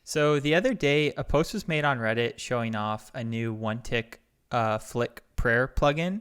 So the other day, a post was made on Reddit showing off a new one-tick flick prayer plugin.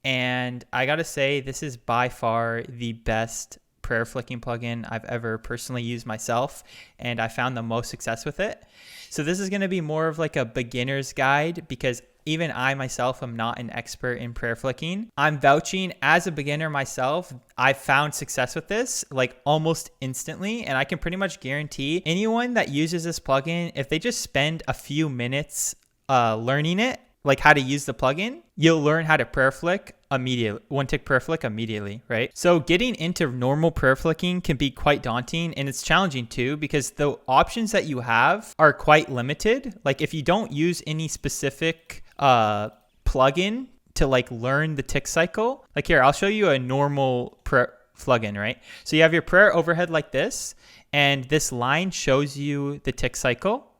And I got to say, this is by far the best prayer flicking plugin I've ever personally used myself. And I found the most success with it. So this is going to be more of like a beginner's guide because even I myself am not an expert in prayer flicking. I'm vouching as a beginner myself. I found success with this like almost instantly. And I can pretty much guarantee anyone that uses this plugin, if they just spend a few minutes learning it, like how to use the plugin, you'll learn how to prayer flick immediately, one tick prayer flick immediately, right? So getting into normal prayer flicking can be quite daunting, and it's challenging too because the options that you have are quite limited. Like if you don't use any specific plugin to like learn the tick cycle, like here, I'll show you a normal prayer plugin, right? So you have your prayer overhead like this, and this line shows you the tick cycle.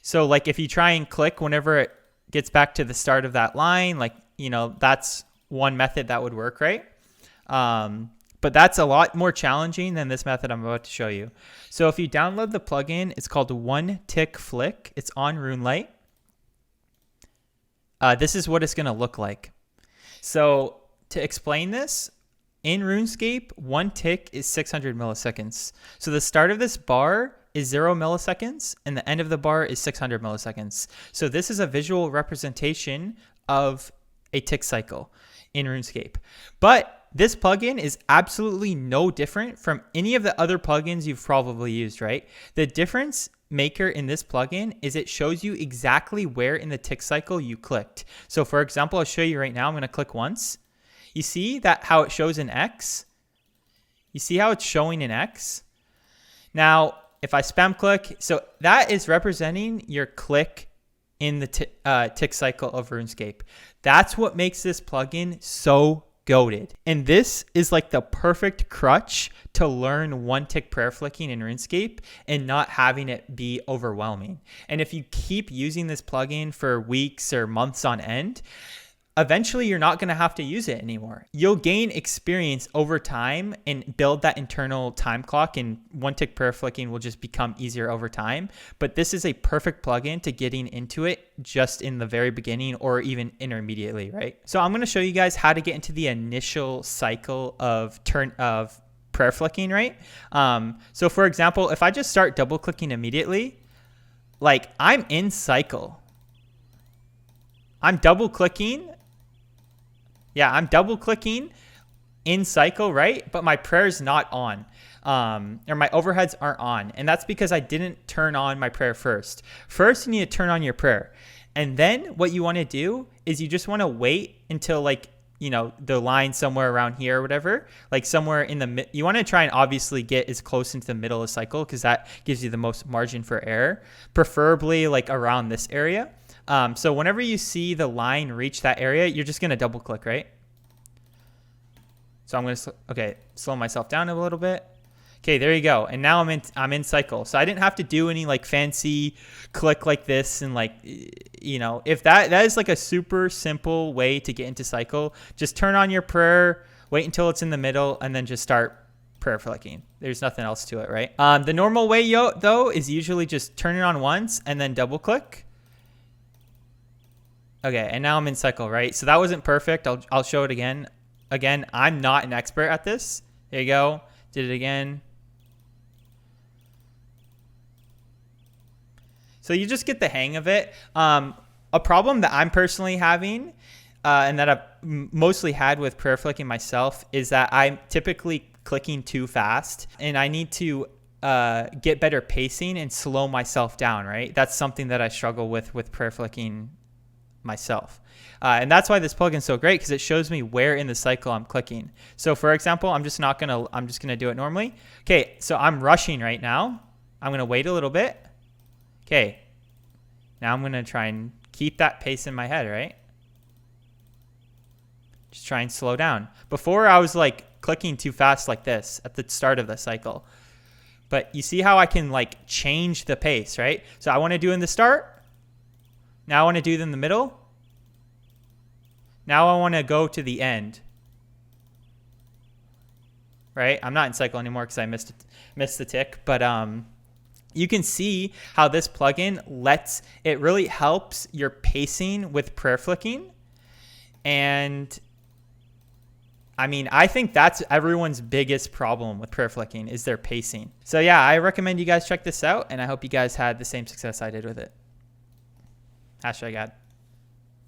So like if you try and click whenever it gets back to the start of that line, like, you know, that's one method that would work, right? But that's a lot more challenging than this method I'm about to show you. So if you download the plugin, it's called One Tick Flick. It's on Runelite. This is what it's going to look like. So to explain this, in Runescape, one tick is 600 milliseconds. So the start of this bar is 0 milliseconds and the end of the bar is 600 milliseconds. So this is a visual representation of a tick cycle in RuneScape. But this plugin is absolutely no different from any of the other plugins you've probably used, right? The difference maker in this plugin is it shows you exactly where in the tick cycle you clicked. So for example, I'll show you right now. I'm going to click once. You see that how it shows an X? You see how it's showing an X? Now, if I spam click, so that is representing your click in the tick cycle of RuneScape. That's what makes this plugin so goated. And this is like the perfect crutch to learn one tick prayer flicking in RuneScape and not having it be overwhelming. And if you keep using this plugin for weeks or months on end, eventually you're not going to have to use it anymore. You'll gain experience over time and build that internal time clock, and one tick prayer flicking will just become easier over time. But this is a perfect plugin to getting into it just in the very beginning or even intermediately, right? So I'm going to show you guys how to get into the initial cycle of prayer flicking, right? So for example, if I just start double clicking immediately, like I'm in cycle. I'm double clicking. Yeah, I'm double clicking in cycle, right? But my prayer's not on, or my overheads aren't on. And that's because I didn't turn on my prayer first. First, you need to turn on your prayer. And then what you want to do is you just want to wait until like, you know, the line somewhere around here or whatever, like somewhere in the you want to try and obviously get as close into the middle of the cycle because that gives you the most margin for error, preferably like around this area. So whenever you see the line reach that area, you're just going to double click, right? So I'm going to, slow myself down a little bit. Okay, there you go. And now I'm in cycle. So I didn't have to do any like fancy click like this. And like, you know, if that is like a super simple way to get into cycle, just turn on your prayer, wait until it's in the middle, and then just start prayer flicking. There's nothing else to it, right? The normal way though is usually just turn it on once and then double click. Okay, and now I'm in cycle, right? So that wasn't perfect. I'll show it again. Again, I'm not an expert at this. There you go. Did it again. So you just get the hang of it. A problem that I'm personally having and that I've mostly had with prayer flicking myself is that I'm typically clicking too fast and I need to get better pacing and slow myself down, right? That's something that I struggle with prayer flicking myself. And that's why this plugin is so great because it shows me where in the cycle I'm clicking. So for example, I'm just going to do it normally. Okay, so I'm rushing right now. I'm going to wait a little bit. Okay, now I'm going to try and keep that pace in my head, right? Just try and slow down. Before I was like clicking too fast like this at the start of the cycle. But you see how I can like change the pace, right? So I want to do in the start. Now I want to do it in the middle. Now I want to go to the end. Right? I'm not in cycle anymore because I missed the tick. But you can see how this plugin it really helps your pacing with prayer flicking. And I mean, I think that's everyone's biggest problem with prayer flicking is their pacing. So yeah, I recommend you guys check this out, and I hope you guys had the same success I did with it. #ad.